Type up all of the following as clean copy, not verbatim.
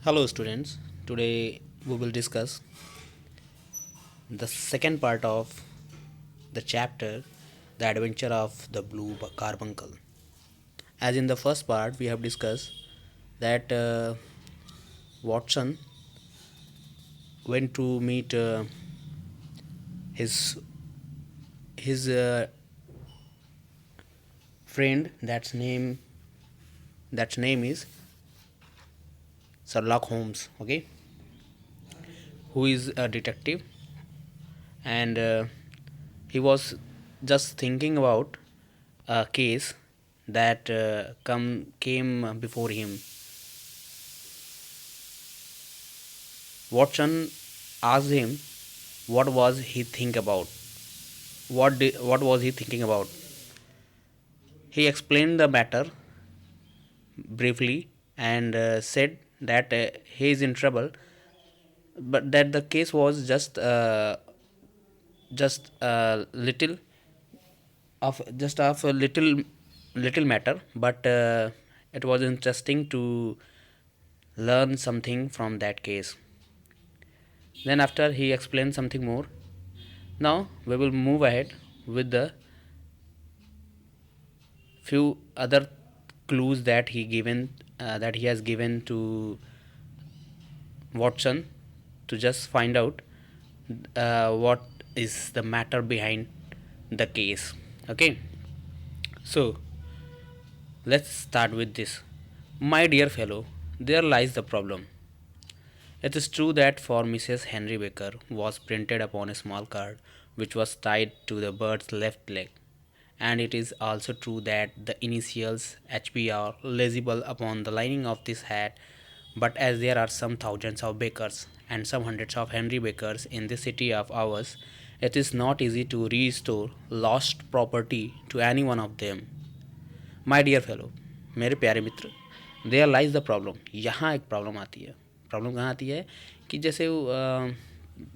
Hello, students. Today we will discuss the second part of the chapter, The Adventure of the Blue Carbuncle. As in the first part, we have discussed that Watson went to meet his his friend. That's name is Sherlock Holmes. Okay, who is a detective, and he was just thinking about a case that came before him. Watson asked him what was he think about. What was he thinking about? He explained the matter briefly and said that he is in trouble, but that the case was just a little of a little matter, but it was interesting to learn something from that case. Then after he explained something more, now we will move ahead with the few other clues that he has given to Watson to just find out what is the matter behind the case. Okay, so let's start with this. My dear fellow, there lies the problem. It is true that for Mrs. Henry Baker was printed upon a small card which was tied to the bird's left leg, and it is also true that the initials HB are legible upon the lining of this hat. But as there are some thousands of Bakers and some hundreds of Henry Bakers in this city of ours, it is not easy to restore lost property to any one of them. My dear fellow, मेरे प्यारे मित्र, there lies the problem. यहाँ एक problem आती है। Problem कहाँ आती है कि जैसे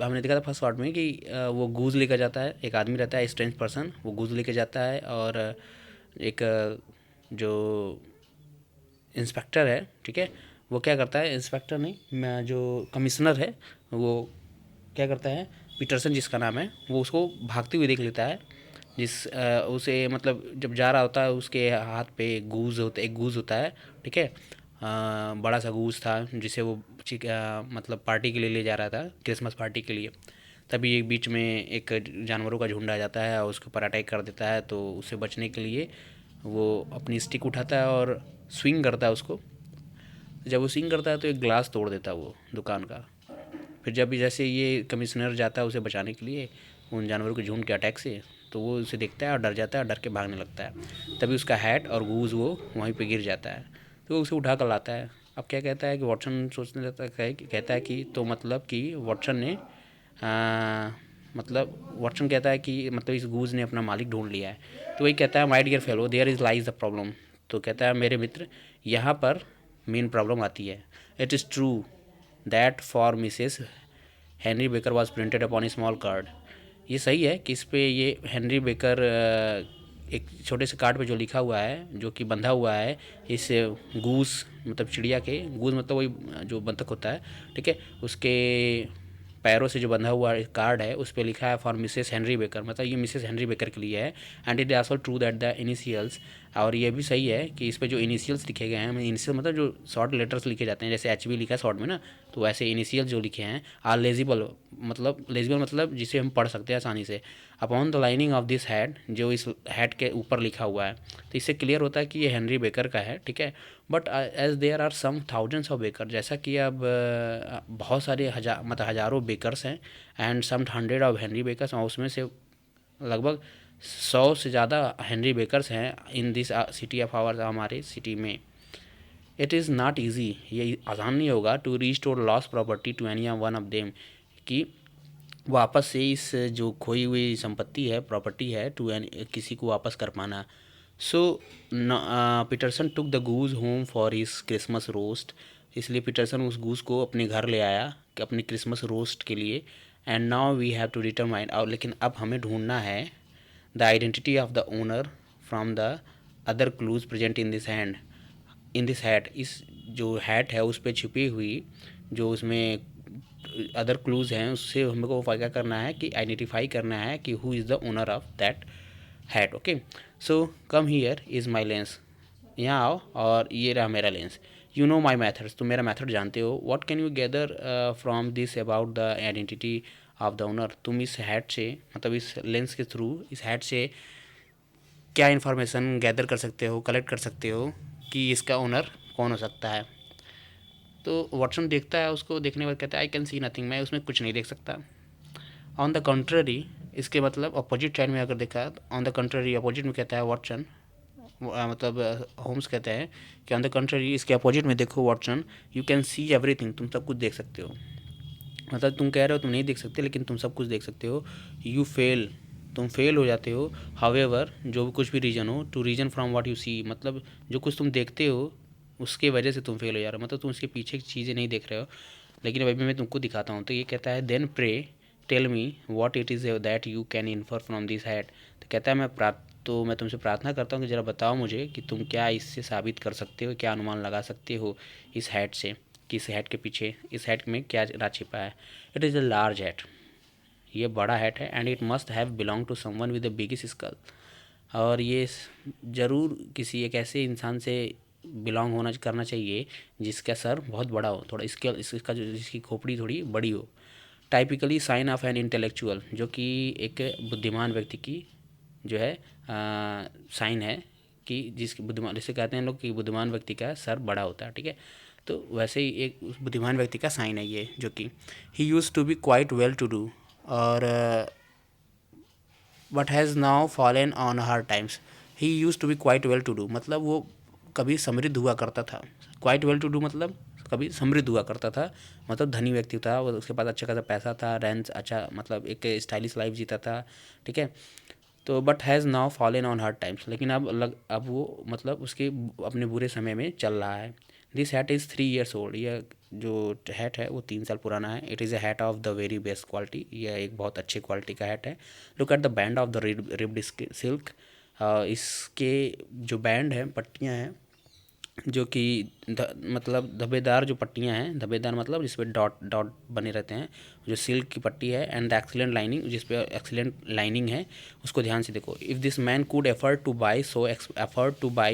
हमने देखा था फर्स्ट पार्ट में कि वो गूज लेकर जाता है, एक आदमी रहता है स्ट्रेंज पर्सन, वो गूज लेकर जाता है और एक जो इंस्पेक्टर है, ठीक है, वो क्या करता है, इंस्पेक्टर नहीं, जो कमिश्नर है वो क्या करता है, पीटरसन जिसका नाम है, वो उसको भागते हुए देख लेता है। उसे मतलब जब जा रहा होता है उसके हाथ पे एक गूज होता है, ठीक है, बड़ा सा गूज था जिसे वो मतलब पार्टी के लिए ले जा रहा था, क्रिसमस पार्टी के लिए। तभी एक बीच में एक जानवरों का झुंड आ जाता है और उसके ऊपर अटैक कर देता है, तो उसे बचने के लिए वो अपनी स्टिक उठाता है और स्विंग करता है उसको। जब वो स्विंग करता है तो एक ग्लास तोड़ देता है वो दुकान का। फिर जब भी जैसे ये कमिश्नर जाता है उसे बचाने के लिए उन जानवरों के झुंड के अटैक से, तो वो उसे देखता है और डर जाता है और डर के भागने लगता है। तभी उसका हैट और गूज वो वहीं पे गिर जाता है, तो वो उसे उठा कर लाता है। अब क्या कहता है कि वॉटसन सोचने लगता है कि कहता है कि तो मतलब कि वॉटसन ने मतलब वॉटसन कहता है कि मतलब इस गूज ने अपना मालिक ढूंढ लिया है। तो वही कहता है my dear fellow, there is lies the problem. तो कहता है मेरे मित्र, यहाँ पर मेन प्रॉब्लम आती है। It is true that for Mrs Henry baker was printed upon A small card. ये सही है कि इस पर ये हेनरी बेकर एक छोटे से कार्ड पे जो लिखा हुआ है, जो कि बंधा हुआ है इस गूस मतलब चिड़िया के, गूस मतलब वही जो बंधक होता है, ठीक है, उसके पैरों से जो बंधा हुआ कार्ड है उस पर लिखा है फॉर मिसेस हेनरी बेकर, मतलब ये मिसेस हेनरी बेकर के लिए है। And it also true that the initials, और ये भी सही है कि इस पर जो इनिशियल्स लिखे गए हैं, इनिशियल मतलब जो शॉर्ट लेटर्स लिखे जाते हैं, जैसे एच बी लिखा है शॉर्ट में ना, तो वैसे इनिशियल जो लिखे हैं आर लेजिबल मतलब जिसे हम पढ़ सकते हैं आसानी से, upon the lining of this had, जो इस हैड के ऊपर लिखा हुआ है। तो इससे क्लियर होता है कि ये हेनरी बेकर का है, ठीक है। But as there are some thousands of baker, जैसा कि अब बहुत सारे हज़ारों बेकर्स हैं, and some hundred of Henry bakers, और उसमें से लगभग 100 से ज़्यादा हेनरी बेकर्स हैं in this city of ours, हमारे सिटी में। इट इज़ नॉट ईजी, ये आसान नहीं होगा to restore loss property to any one of them, कि वापस से इस जो खोई हुई संपत्ति है, प्रॉपर्टी है, टू किसी को वापस कर पाना। So Peterson took the goose home for his Christmas roast, इसलिए पीटरसन उस गूज को अपने घर ले आया कि अपनी क्रिसमस रोस्ट के लिए। And now we have to determine, और लेकिन अब हमें ढूंढना है the identity of the owner from the other clues present in this hand, in this hat, इस जो हैट है उस पर छुपी हुई जो उसमें अदर क्लूज़ हैं उससे हमको क्या करना है कि आइडेंटिफाई करना है कि who is the owner of that hat. Okay, so come here is my lens. यहाँ आओ और ये रहा मेरा lens. You know my methods, तुम मेरा मैथड जानते हो. What can you gather from this about the identity of the owner. तुम इस हैट से मतलब इस लेंस के थ्रू इस हैट से क्या इन्फॉर्मेशन गैदर कर सकते हो, कलेक्ट कर सकते हो कि इसका ओनर कौन हो सकता है. तो वॉटसन देखता है उसको, देखने के बाद कहता है आई कैन सी नथिंग, मैं उसमें कुछ नहीं देख सकता. ऑन द कंट्ररी, इसके मतलब अपोजिट साइड में अगर देखा, ऑन द कंट्ररी अपोजिट में कहता है वॉटसन, मतलब होम्स कहते हैं कि ऑन द कंट्ररी इसके अपोजिट में देखो Watson, you can see everything, तुम सब कुछ देख सकते हो. मतलब तुम कह रहे हो तुम नहीं देख सकते लेकिन तुम सब कुछ देख सकते हो. यू फेल, तुम फेल हो जाते हो. हावेवर, जो कुछ भी रीज़न हो, to reason from what you see, मतलब जो कुछ तुम देखते हो उसके वजह से तुम फेल हो जा रहे हो, मतलब तुम उसके पीछे की चीज़ें नहीं देख रहे हो. लेकिन अभी मैं तुमको दिखाता हूँ. तो ये कहता है then pray tell me what it is that you can infer from this hat. तो कहता है मैं तुमसे प्रार्थना करता हूँ कि ज़रा बताओ मुझे कि तुम क्या इससे साबित कर सकते हो, क्या अनुमान लगा सकते हो इस हैट से कि इस हैट के पीछे, इस हैट में क्या राज छिपा है. It is a large hat, ये बड़ा हैट है. And it must have belong to someone with the biggest skull, और ये ज़रूर किसी एक ऐसे इंसान से बिलोंग होना करना चाहिए जिसका सर बहुत बड़ा हो, थोड़ा इसके इसका जो जिसकी खोपड़ी थोड़ी बड़ी हो. Typically sign of an intellectual, जो कि एक बुद्धिमान व्यक्ति की जो है साइन है कि जिसकी बुद्धिमान, जिसे कहते हैं लोग कि बुद्धिमान व्यक्ति का सर बड़ा होता है. ठीक है, तो वैसे ही एक उस बुद्धिमान व्यक्ति का साइन है ये, जो कि he used to be quite well to do, और but has now fallen on hard times. He used to be quite well to do, मतलब वो कभी समृद्ध हुआ करता था. क्वाइट वेल टू डू मतलब कभी समृद्ध हुआ करता था, मतलब धनी व्यक्ति था वो, उसके पास अच्छा खासा पैसा था, रेंज अच्छा, मतलब एक स्टाइलिश लाइफ जीता था. ठीक है, तो but has now fallen on hard times, लेकिन अब वो मतलब उसके अपने बुरे समय में चल रहा है. This hat is 3 years old, यह जो हैट है वो 3 साल पुराना है. It is a hat off the very best quality, यह एक बहुत अच्छे क्वालिटी का हैट है. Look at the band of the ribbed silk, इसके जो बैंड हैं, पट्टियाँ हैं, जो कि मतलब धब्बेदार जो पट्टियाँ हैं, धब्बेदार मतलब जिस पे डॉट डॉट बने रहते हैं, जो सिल्क की पट्टी है. एंड द एक्सीलेंट लाइनिंग, जिस पे एक्सीलेंट लाइनिंग है, उसको ध्यान से देखो. If this man could afford two by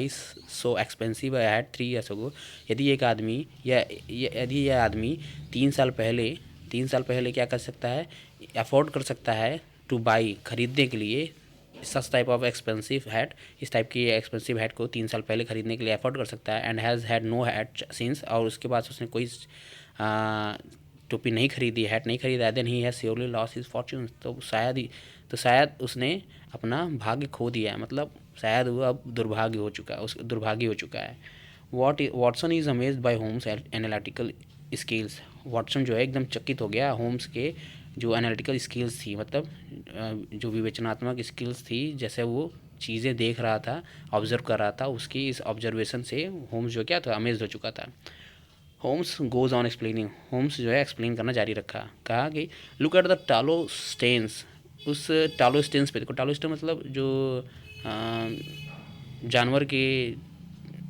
so expensive hat 3 years ago, यदि एक आदमी यदि यह आदमी 3 साल पहले क्या कर सकता है, अफोर्ड कर सकता है, टू बाई खरीदने के लिए, such type of expensive hat, इस टाइप की एक्सपेंसिव हैट को 3 साल पहले खरीदने के लिए अफोर्ड कर सकता है. And has had no hat since, और उसके बाद उसने कोई टोपी नहीं खरीदी, हैट नहीं खरीदा. Then he has surely loss his fortune, तो शायद उसने अपना भाग्य खो दिया है, मतलब शायद वो अब दुर्भाग्य हो चुका है. Watson is amazed by Holmes analytical skills. Watson जो है एकदम चकित हो गया होम्स के जो एनालिटिकल स्किल्स थी, मतलब जो विवेचनात्मक स्किल्स थी, जैसे वो चीज़ें देख रहा था, ऑब्जर्व कर रहा था, उसकी इस ऑब्जर्वेशन से होम्स जो क्या था, अमेज्ड हो चुका था. Holmes goes on explaining, Holmes जो है एक्सप्लेन करना जारी रखा. कहा कि look at the tallow stains, उस टालो स्टेन्स पे देखो. टालो स्टेन मतलब जो जानवर के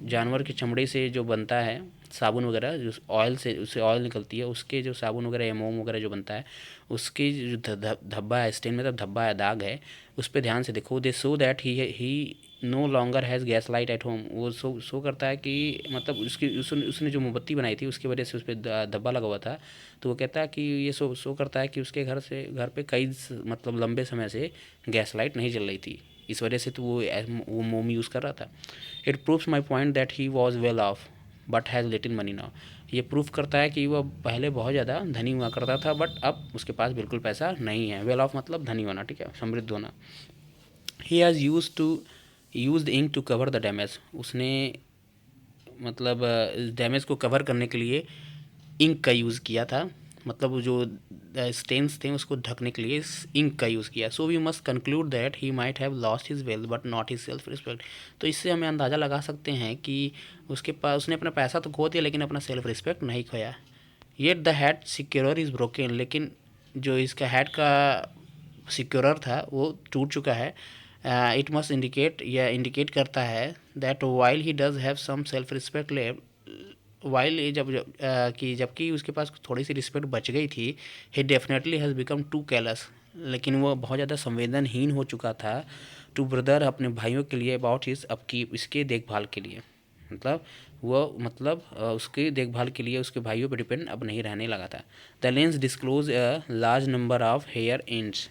जानवर के चमड़े से जो बनता है साबुन वगैरह, जो ऑयल से उससे ऑयल निकलती है, उसके जो साबुन वगैरह या मोम वगैरह जो बनता है, उसके जो धब्बा है, स्टेन मतलब धब्बा है, दाग है, उस पर ध्यान से देखो. दे so that he no longer has gas light at home. वो शो करता है कि मतलब उसने जो मोमबत्ती बनाई थी उसकी वजह से उस पर धब्बा लगा हुआ था. तो वो कहता है कि ये शो करता है कि उसके घर पे कई मतलब लंबे समय से गैस लाइट नहीं जल रही थी, इस वजह से तो वो मोम यूज़ कर रहा था. It proves my point that he was well of but has little money now. ये प्रूफ करता है कि वह पहले बहुत ज़्यादा धनी हुआ करता था, बट अब उसके पास बिल्कुल पैसा नहीं है. वेल ऑफ मतलब धनी होना, ठीक है, समृद्ध होना. He has use the ink to cover the damage. उसने मतलब डैमेज को कवर करने के लिए इंक का यूज़ किया था, मतलब वो जो स्टेन्स थे उसको ढकने के लिए इंक का यूज़ किया. So we must conclude that he might have lost his wealth but not his self respect. तो इससे हमें अंदाज़ा लगा सकते हैं कि उसके पास उसने अपना पैसा तो खो दिया लेकिन अपना सेल्फ रिस्पेक्ट नहीं खोया. Yet the hat securer is broken, लेकिन जो इसका हैट का सिक्योरर था वो टूट चुका है. इट मस्ट इंडिकेट, यह इंडिकेट करता है that while he does have some self respect left, while जबकि उसके पास थोड़ी सी रिस्पेक्ट बच गई थी, he definitely has become too careless, लेकिन वो बहुत ज़्यादा संवेदनहीन हो चुका था टू ब्रदर, अपने भाइयों के लिए, अबाउट हिज अपकीप, इसके देखभाल के लिए, उसके देखभाल के लिए उसके भाइयों पर डिपेंड अब नहीं रहने लगा था। The lens disclose a large number of hair ends,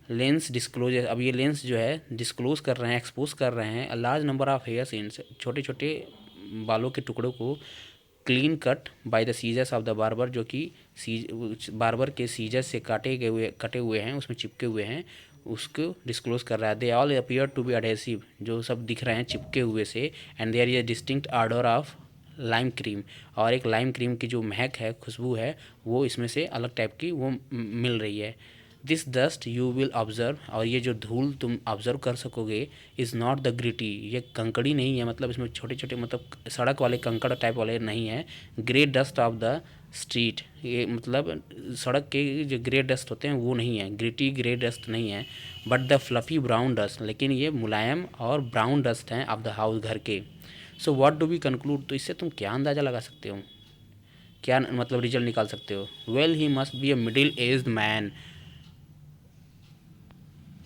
lens disclose, अब ये लेंस जो है डिस्क्लोज कर रहे हैं, एक्सपोज कर रहे हैं, large number of hairs ends, छोटे छोटे बालों के टुकड़ों को, clean cut by the scissors of the barber, जो कि बार्बर के सीजर से कटे हुए हैं, उसमें चिपके हुए हैं, उसको डिस्क्लोज कर रहा है। They all appear to be adhesive, जो सब दिख रहे हैं चिपके हुए से, and there is a distinct order of lime cream, और एक लाइम क्रीम की जो महक है, खुशबू है, वो इसमें से अलग टाइप की वो मिल रही है। This dust you will observe, और ये जो धूल तुम ऑब्जर्व कर सकोगे, इज़ नॉट द ग्रिटी, ये कंकड़ी नहीं है, मतलब इसमें छोटे छोटे मतलब सड़क वाले कंकड़ टाइप वाले नहीं है। Grey dust of the street, ये मतलब सड़क के जो ग्रे डस्ट होते हैं वो नहीं है, ग्रिटी ग्रे डस्ट नहीं है। But the fluffy brown dust, लेकिन ये मुलायम और ब्राउन डस्ट हैं ऑफ द हाउस, घर के। So what do we conclude, तो इससे तुम क्या अंदाज़ा लगा सकते हो, क्या मतलब रिजल्ट निकाल सकते हो? Well he must be a middle aged man,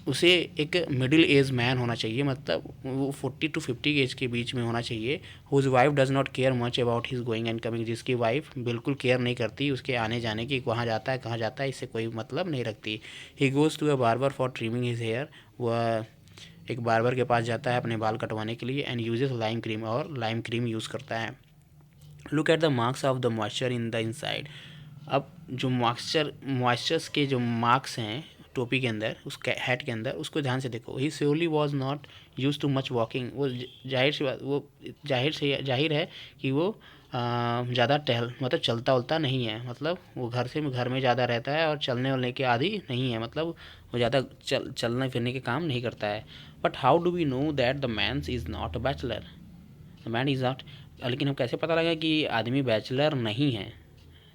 उसे एक मिडिल एज मैन होना चाहिए, मतलब वो 40 to 50 एज के बीच में होना चाहिए। Whose wife does not care much about his going and coming, जिसकी वाइफ बिल्कुल केयर नहीं करती उसके आने जाने की, वहाँ जाता है कहाँ जाता है इससे कोई मतलब नहीं रखती। He goes to a barber for trimming his hair, वह एक बार्बर के पास जाता है अपने बाल कटवाने के लिए, एंड यूजेस लाइम क्रीम, और लाइम क्रीम यूज़ करता है। Look at the marks of the moisture in the inside, अब जो मॉइस्चर्स के जो मार्क्स हैं टोपी के अंदर, उसके हैट के अंदर, उसको ध्यान से देखो। ही surely was not use too much walking, वो जाहिर है कि वो ज़्यादा मतलब चलता उलता नहीं है, मतलब वो घर में ज़्यादा रहता है और चलने वलने के आदि नहीं है, मतलब वो ज़्यादा चलने फिरने के काम नहीं करता है। But how do we know that the man is not a bachelor, the man is not, लेकिन हम कैसे पता लगा कि आदमी बैचलर नहीं है?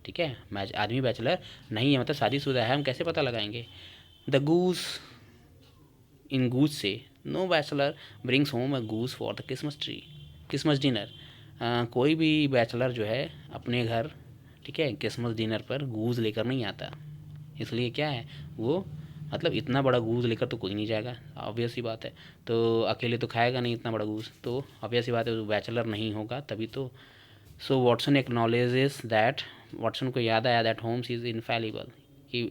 ठीक है, आदमी बैचलर नहीं है मतलब शादीशुदा है, हम कैसे पता लगाएंगे? द गूस इन गूस से, no bachelor brings home a goose for the Christmas dinner, कोई भी बैचलर जो है अपने घर, ठीक है, क्रिसमस डिनर पर गूस लेकर नहीं आता। इसलिए क्या है वो, मतलब इतना बड़ा गूस लेकर तो कोई नहीं जाएगा, ऑब्वियस सी बात है। तो अकेले तो खाएगा नहीं इतना बड़ा गूस, तो ऑब्वियस सी बात है वो बैचलर नहीं होगा तभी तो। सो वॉटसन एक्नॉलेजेस दैट, वॉटसन को याद आया दैट होम्स इज़ इनफैलिबल, कि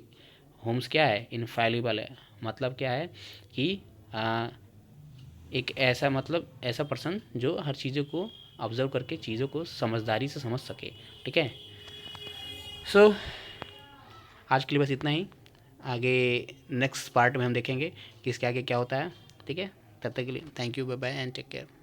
होम्स क्या है, इनफैलिबल है, मतलब क्या है कि एक ऐसा पर्सन जो हर चीज़ों को ऑब्जर्व करके चीज़ों को समझदारी से समझ सके। ठीक है, सो आज के लिए बस इतना ही, आगे नेक्स्ट पार्ट में हम देखेंगे कि इसके आगे क्या होता है। ठीक है, तब तक के लिए thank you, bye bye and take care.